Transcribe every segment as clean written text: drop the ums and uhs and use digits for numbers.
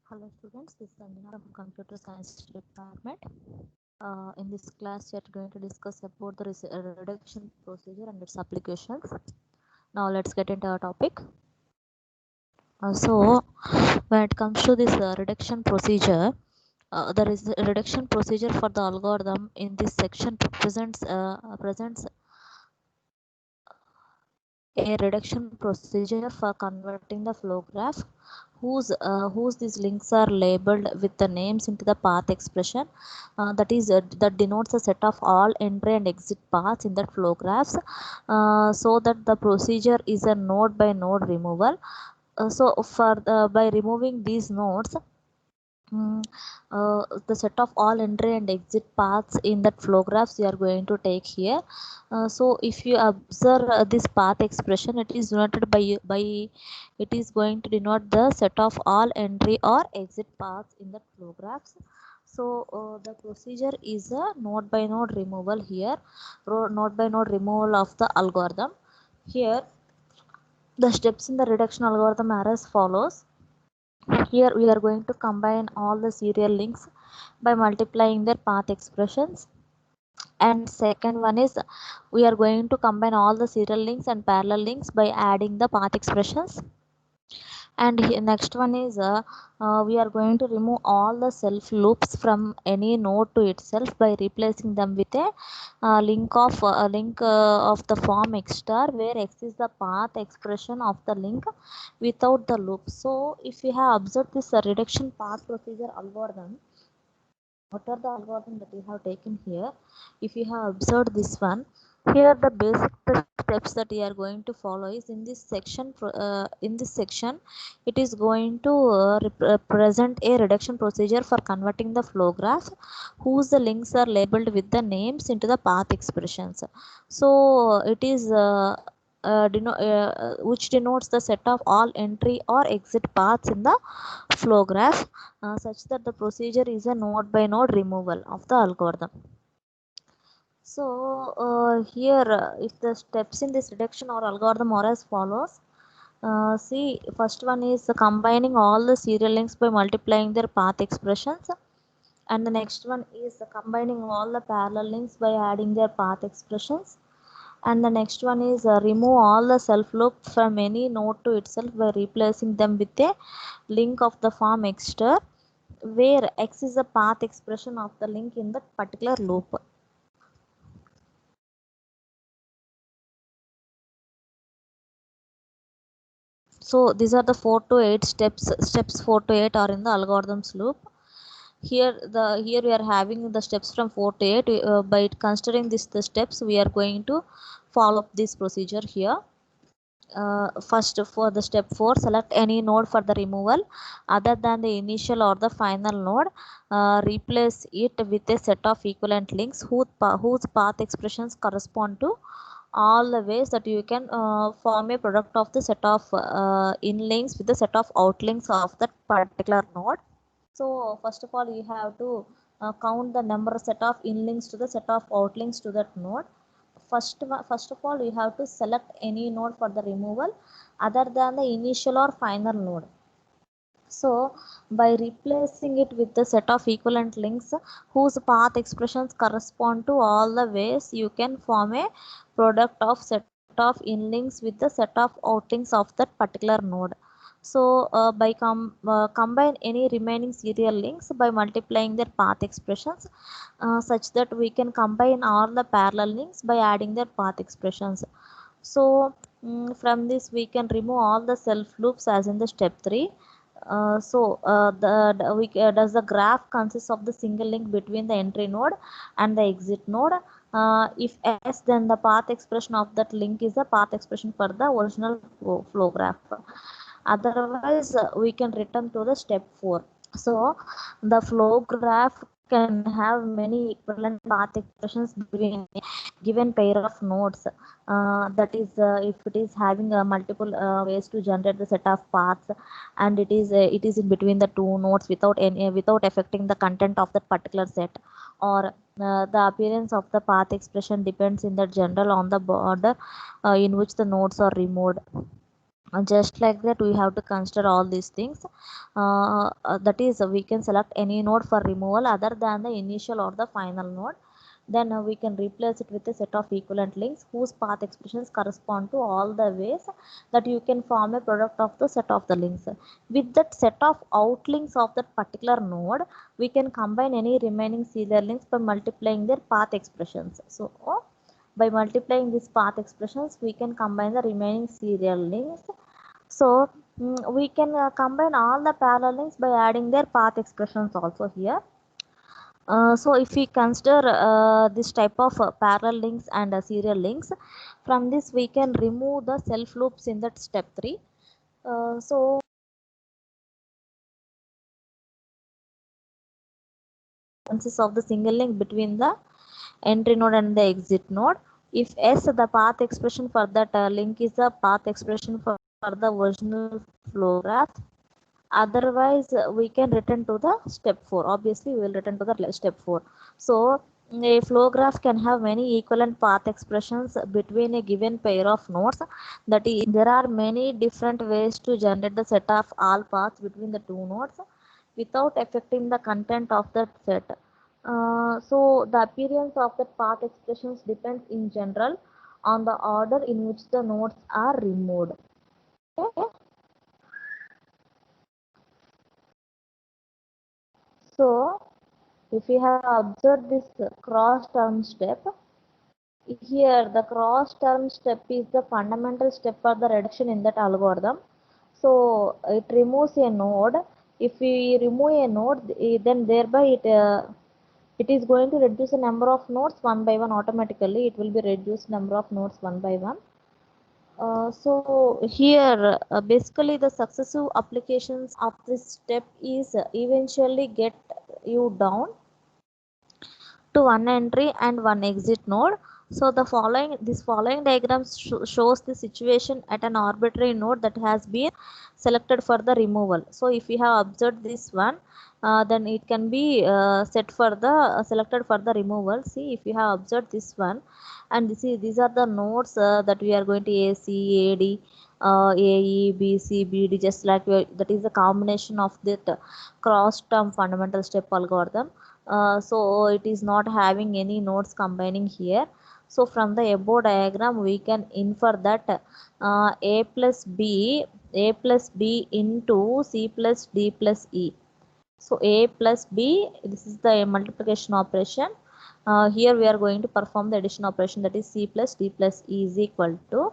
Hello students, this is Anjana from Computer Science Department. In this class, we are going to discuss about the reduction procedure and its applications. Now let's get into our topic. So when it comes to this reduction procedure, there is a reduction procedure for the algorithm in this section presents a reduction procedure for converting the flow graph whose these links are labeled with the names into the path expression, that denotes a set of all entry and exit paths in that flow graphs, so that the procedure is a node by node removal. By removing these nodes, Mm, the set of all entry and exit paths in that flow graphs we are going to take here. So if you observe this path expression, it is denoted by it is going to denote the set of all entry or exit paths in that flow graphs. So the procedure is a node by node removal here, node by node removal of the algorithm. Here the steps in the reduction algorithm are as follows. Here we are going to combine all the serial links by multiplying their path expressions. And second one is we are going to combine all the serial links and parallel links by adding the path expressions. And here, next one is we are going to remove all the self loops from any node to itself by replacing them with a link of the form x star, where x is the path expression of the link without the loop. So if you have observed this reduction path procedure algorithm, what are the algorithm that you have taken here? If you have observed this one, here the basic steps that you are going to follow is in this section. In this section, it is going to present a reduction procedure for converting the flow graph whose the links are labeled with the names into the path expressions. So it is which denotes the set of all entry or exit paths in the flow graph, such that the procedure is a node by node removal of the algorithm. So here if the steps in this reduction or algorithm are as follows. See, first one is combining all the serial links by multiplying their path expressions, and the next one is combining all the parallel links by adding their path expressions, and the next one is remove all the self loop from any node to itself by replacing them with a link of the form x star, where x is the path expression of the link in that particular loop. So these are the 4 to 8 steps 4 to 8 are in the algorithms loop. Here we are having the steps from 4 to 8. By considering this the steps, we are going to follow up this procedure here. First, for the step 4, select any node for the removal other than the initial or the final node. Replace it with a set of equivalent links whose path expressions correspond to all the ways that you can form a product of the set of in links with the set of out links of that particular node. So first of all, you have to count the number set of in links to the set of out links to that node. First of all, you have to select any node for the removal other than the initial or final node. So by replacing it with the set of equivalent links whose path expressions correspond to all the ways, you can form a product of set of in links with the set of outlinks of that particular node. So combine any remaining serial links by multiplying their path expressions, such that we can combine all the parallel links by adding their path expressions. So from this we can remove all the self loops as in the step 3. Does the graph consist of the single link between the entry node and the exit node? If yes, then the path expression of that link is the path expression for the original flow graph. Otherwise, we can return to the step 4. So the flow graph can have many equivalent path expressions between given pair of nodes. That is, if it is having multiple ways to generate the set of paths, and it is in between the two nodes without affecting the content of that particular set, or the appearance of the path expression depends in the general on the border in which the nodes are removed. Just like that, we have to consider all these things. That is, we can select any node for removal other than the initial or the final node. Then we can replace it with a set of equivalent links whose path expressions correspond to all the ways that you can form a product of the set of the links. With that set of outlinks of that particular node, we can combine any remaining serial links by multiplying their path expressions. So by multiplying these path expressions, we can combine the remaining serial links. So we can combine all the parallel links by adding their path expressions also here. So if we consider this type of parallel links and serial links, from this we can remove the self loops in that step 3. So consists of the single link between the entry node and the exit node. If S, the path expression for that link is the path expression for the original flow graph. Otherwise, we can return to the step 4. Obviously, we will return to the step 4. So a flow graph can have many equivalent path expressions between a given pair of nodes. That is, there are many different ways to generate the set of all paths between the two nodes without affecting the content of that set. So the appearance of the path expressions depends in general on the order in which the nodes are removed. Okay? So if we have observed this cross term step, here the cross term step is the fundamental step for the reduction in that algorithm. So it removes a node. If we remove a node, then thereby it is going to reduce the number of nodes one by one automatically. It will be reduced number of nodes one by one. So here basically the successive applications of this step is eventually get you down to one entry and one exit node. So this following diagram shows the situation at an arbitrary node that has been selected for the removal. So if we have observed this one, then it can be set for the selected for the removal. See, if you have observed this one, and these are the nodes that we are going to A, C, A, D, AE, BC, BD, just like that is a combination of that cross term fundamental step algorithm. So it is not having any nodes combining here. So from the above diagram we can infer that a plus b into c plus d plus e. So a plus b, this is the multiplication operation. Here we are going to perform the addition operation, that is c plus d plus e is equal to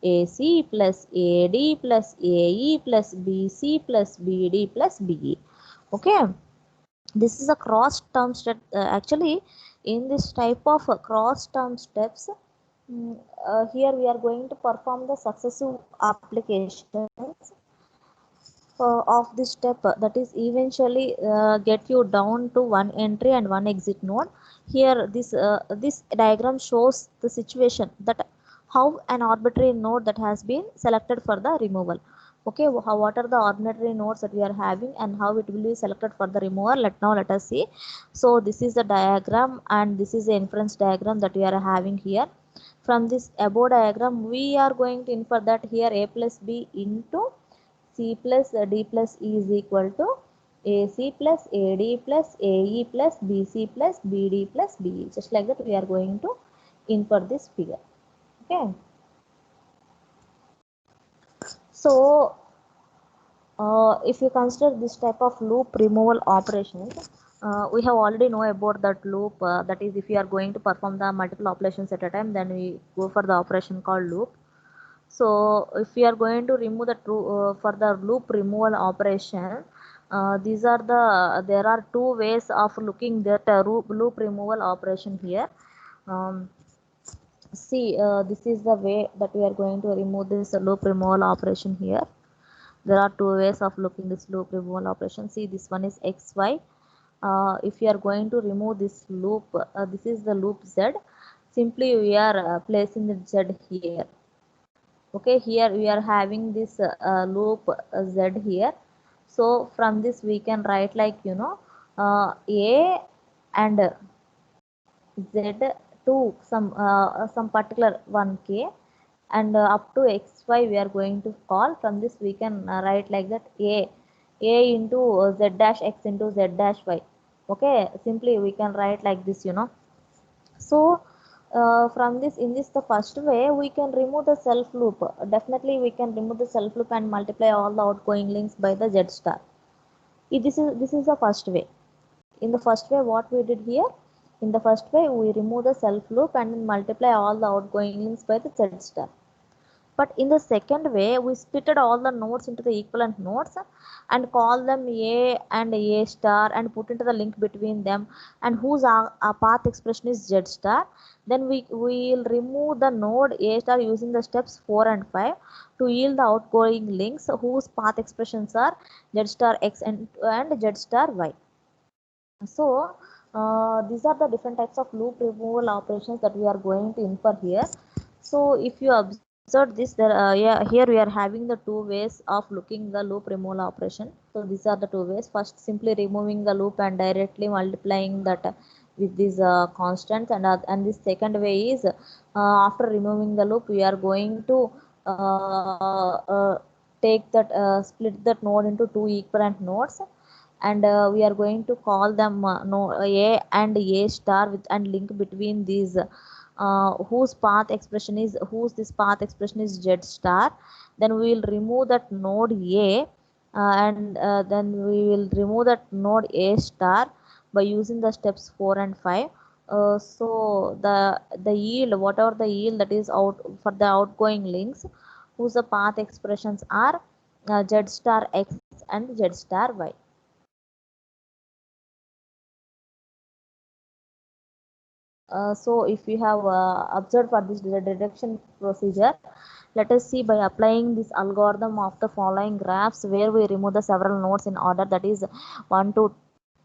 ac plus ad plus ae plus bc plus bd plus be. Okay, this is a cross term step. Actually, in this type of cross term steps, here we are going to perform the successive applications of this step, that is eventually get you down to one entry and one exit node. Here this diagram shows the situation that how an arbitrary node that has been selected for the removal. Okay, what are the arbitrary nodes that we are having and how it will be selected for the removal? Let us see. So this is the diagram and this is the inference diagram that we are having here. From this above diagram we are going to infer that here a plus b into C plus D plus E is equal to AC plus AD plus AE plus BC plus BD plus BE. Just like that we are going to infer this figure. Okay. So if you consider this type of loop removal operations, we have already know about that loop. That is, if you are going to perform the multiple operations at a time, then we go for the operation called loop. So if we are going to remove the for the loop removal operation, there are two ways of looking that loop removal operation here. See, this is the way that we are going to remove this loop removal operation here. There are two ways of looking this loop removal operation. See, this one is xy. If you are going to remove this loop, this is the loop z. Simply we are placing the z here. Okay, here we are having this loop z here. So from this we can write like a and z to some particular 1k, and up to xy we are going to call. From this we can write like that, a into z dash x into z dash y. Okay, simply we can write like this, so from this, in this the first way we can remove the self loop. Definitely we can remove the self loop and multiply all the outgoing links by the z star. This is the first way. In the first way, what we did here, in the first way we remove the self loop and then multiply all the outgoing links by the z star. But in the second way, we splitted all the nodes into the equivalent nodes and call them A and A star and put into the link between them, and whose our path expression is Z star. Then we will remove the node A star using the steps 4 and 5 to yield the outgoing links whose path expressions are Z star X and Z star Y. So these are the different types of loop removal operations that we are going to infer here. So if you observe this, there, yeah, here we are having the two ways of looking the loop removal operation. So these are the two ways. First, simply removing the loop and directly multiplying that with these constants, and this second way is after removing the loop, we are going to take that split that node into two equivalent nodes, and we are going to call them no a and a star with and link between these whose this path expression is z star. Then we will remove that node a, and then we will remove that node a star by using the steps 4 and 5. So the yield, whatever the yield that is out for the outgoing links whose the path expressions are z star x and z star y. So if you have observed for this deduction procedure, let us see by applying this algorithm of the following graphs, where we remove the several nodes in order, that is 1 to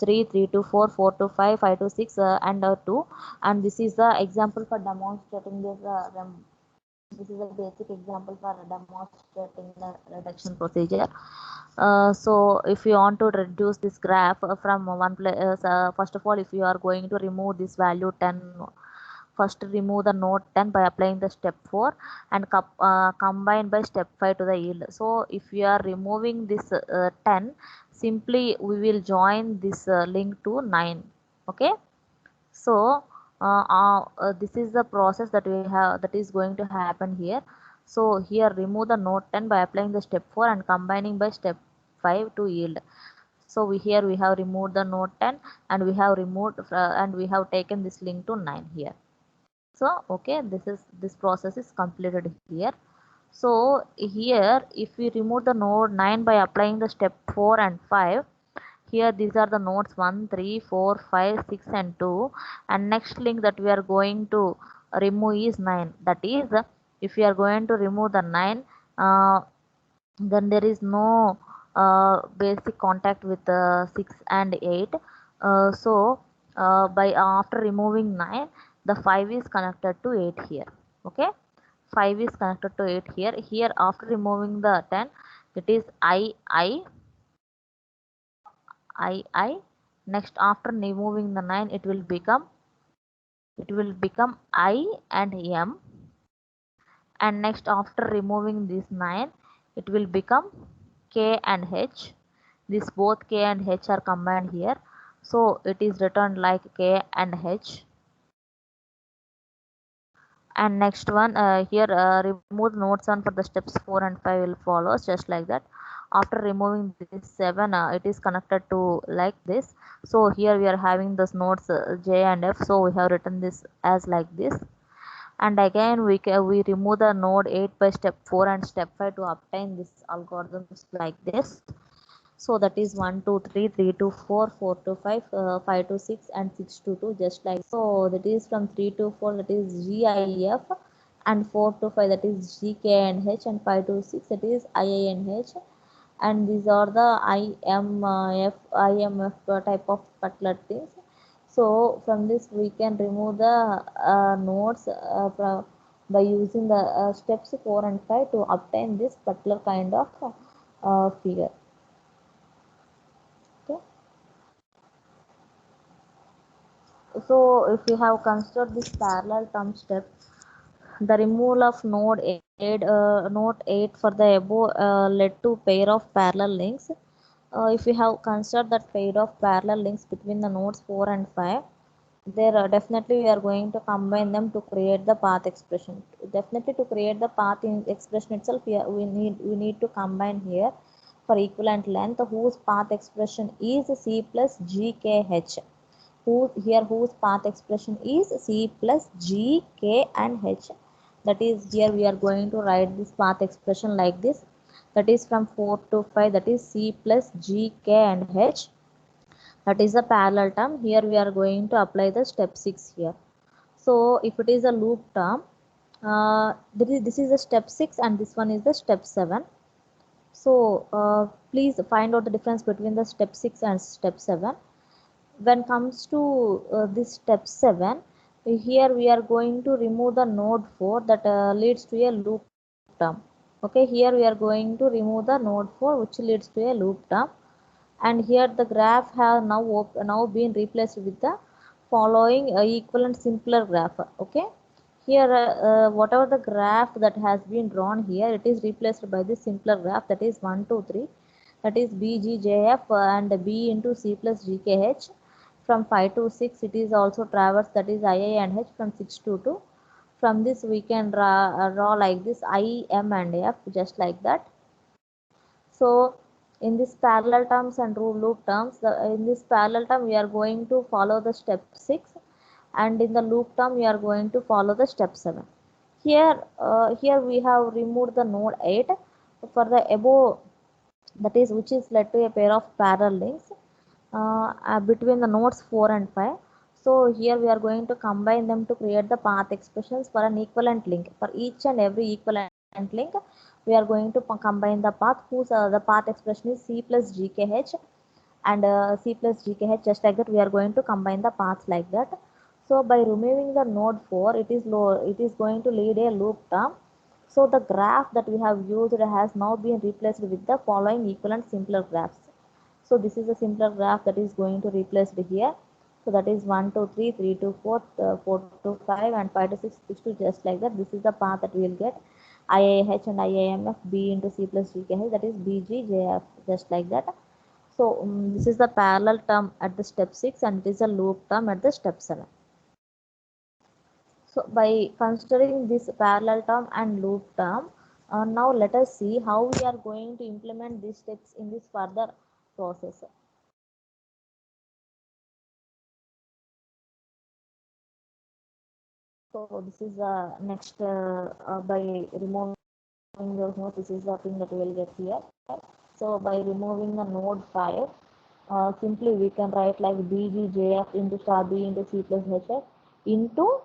3, 3 to 4, 4 to 5, 5 to 6, and 2. And this is the example for demonstrating this. This is a basic example for demonstrating the reduction procedure. So if you want to reduce this graph from one place, first of all, if you are going to remove this value 10, first remove the node 10 by applying the step 4 and combine by step 5 to the yield. So if you are removing this 10, simply we will join this link to 9. Okay, so this is the process that we have, that is going to happen here. So here remove the node 10 by applying the step 4 and combining by step 5 to yield. So here we have removed the node 10 and we have removed and we have taken this link to 9 here. So okay, this process is completed here. So here if we remove the node 9 by applying the step 4 and 5, here these are the nodes 1, 3, 4, 5, 6 and 2, and next link that we are going to remove is 9. That is, if we are going to remove the 9, then there is no basic contact with 6 and 8. So by after removing 9, the 5 is connected to 8 here. Okay, 5 is connected to 8 here. Here after removing the 10, it is I. Next after removing the 9, it will become I and M, and next after removing this 9, it will become K and H. This both K and H are combined here, so it is written like K and H. And next one, here remove nodes on for the steps 4 and 5 will follow just like that. After removing this 7, it is connected to like this. So here we are having those nodes J and F, so we have written this as like this. And again we remove the node 8 by step 4 and step 5 to obtain this algorithms like this. So that is 1 2 3, 3 to 4, 4 to 5, 5 to 6 and 6 to 2, just like so. That is from 3 to 4, that is GIF, and 4 to 5, that is GK and H, and 5 to 6, that is II and H. And these are the IMF type of particular things. So from this we can remove the nodes by using the steps 4 and 5 to obtain this particular kind of figure. Okay, so if you have considered this parallel term step, The removal of node 8 for the above led to pair of parallel links. If we have considered that pair of parallel links between the nodes 4 and 5, there definitely we are going to combine them to create the path expression. Definitely to create the path in expression itself, we need to combine here for equivalent length whose path expression is C plus GKH. Whose path expression is C plus G, K and H. That is, here we are going to write this path expression like this. That is from 4 to 5, that is C plus G, K and H. That is a parallel term. Here we are going to apply the step 6 here. So if it is a loop term, this is the step 6 and this one is the step 7. So please find out the difference between the step 6 and step 7. When comes to this step 7, here we are going to remove the node 4 that leads to a loop term. Okay, here we are going to remove the node 4 which leads to a loop term, and here the graph have now been replaced with the following equivalent simpler graph. Okay, here whatever the graph that has been drawn here, it is replaced by the simpler graph, that is 1 2 3, that is BGJF and B into C plus GKH. From 5 to 6 it is also traverse, that is II and H from 6 to 2. From this we can draw like this I, M and F, just like that. So in this parallel terms and loop terms, in this parallel term we are going to follow the step 6, and in the loop term we are going to follow the step 7. Here we have removed the node 8 for the above, that is which is led to a pair of parallel links between the nodes 4 and 5. So here we are going to combine them to create the path expressions for an equivalent link. For each and every equivalent link, we are going to combine the path whose the path expression is C plus GKH and C plus GKH, just like that we are going to combine the paths like that. So by removing the node 4, it is going to lead a loop term. So the graph that we have used has now been replaced with the following equivalent simpler graphs. So this is a simpler graph that is going to replace here. So that is 1 to 3, 3 to 4, 4 to 5 and 5 to 6, 6 to, just like that. This is the path that we will get. IIH and IIMF B into C plus GKH, that is BGJF, just like that. So this is the parallel term at the step 6 and it is a loop term at the step 7. So by considering this parallel term and loop term, now let us see how we are going to implement these steps in this further process. So this is the next by removing those nodes, this is the thing that we will get here. So by removing the node 5, simply we can write like BGJF into star B into C plus HF into,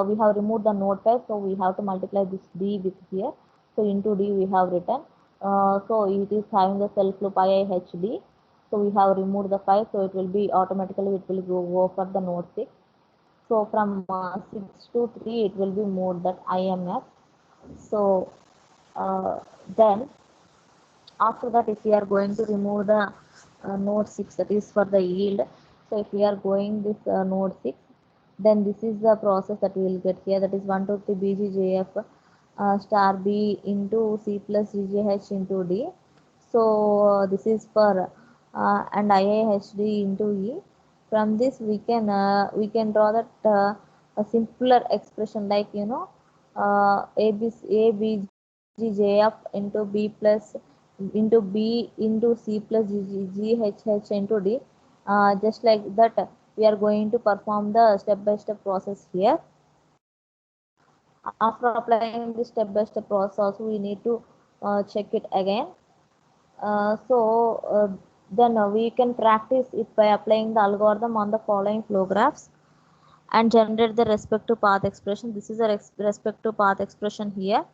we have removed the node 5, so we have to multiply this D with here. So into D we have written. So it is having the self loop IIHD. So we have removed the 5, so it will be automatically, it will go for the node 6. So from 6 to 3 it will be moved that IMF. So then after that, if we are going to remove the node 6, that is for the yield. So if we are going this node 6, then this is the process that we will get here, that is 1 to 3 BGJF star B into C plus GJH into D. So this is for and IIHD into E. From this we can draw that a simpler expression, like ABGJF into B plus into B into C plus GHH into D. Just like that we are going to perform the step-by-step process here. After applying the step-by-step process also, we need to check it again. Then we can practice it by applying the algorithm on the following flow graphs and generate the respective path expression. This is a respective path expression here.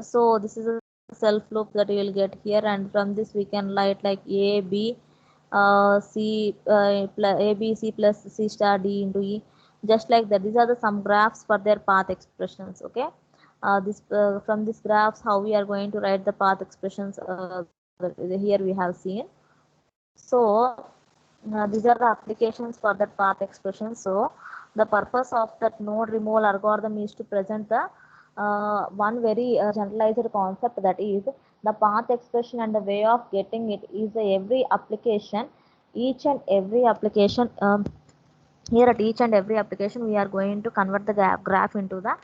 So this is a self loop that you will get here, and from this we can write like A B C A B C plus C star D into E, just like that. These are the some graphs for their path expressions. Okay, this from these graphs how we are going to write the path expressions. Here we have seen. So these are the applications for that path expression. So the purpose of that node removal algorithm is to present the one very generalized concept, that is the path expression and the way of getting it is every application, each and every application. Here at each and every application we are going to convert the graph into the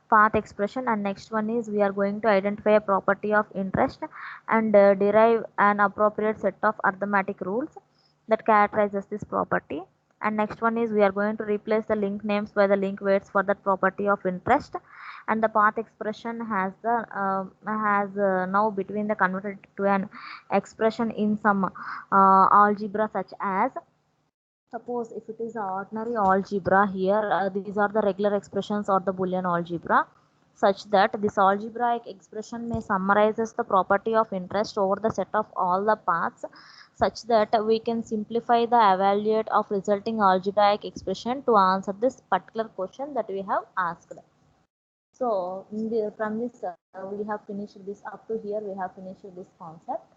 path expression, and next one is we are going to identify a property of interest and derive an appropriate set of arithmetic rules that characterizes this property. And next one is we are going to replace the link names by the link weights for that property of interest, and the path expression has now between the converted to an expression in some algebra, such as, suppose if it is a ordinary algebra, here these are the regular expressions or the Boolean algebra, such that this algebraic expression may summarizes the property of interest over the set of all the paths, such that we can simplify the evaluate of resulting algebraic expression to answer this particular question that we have asked. So from this we have finished this, up to here we have finished this concept.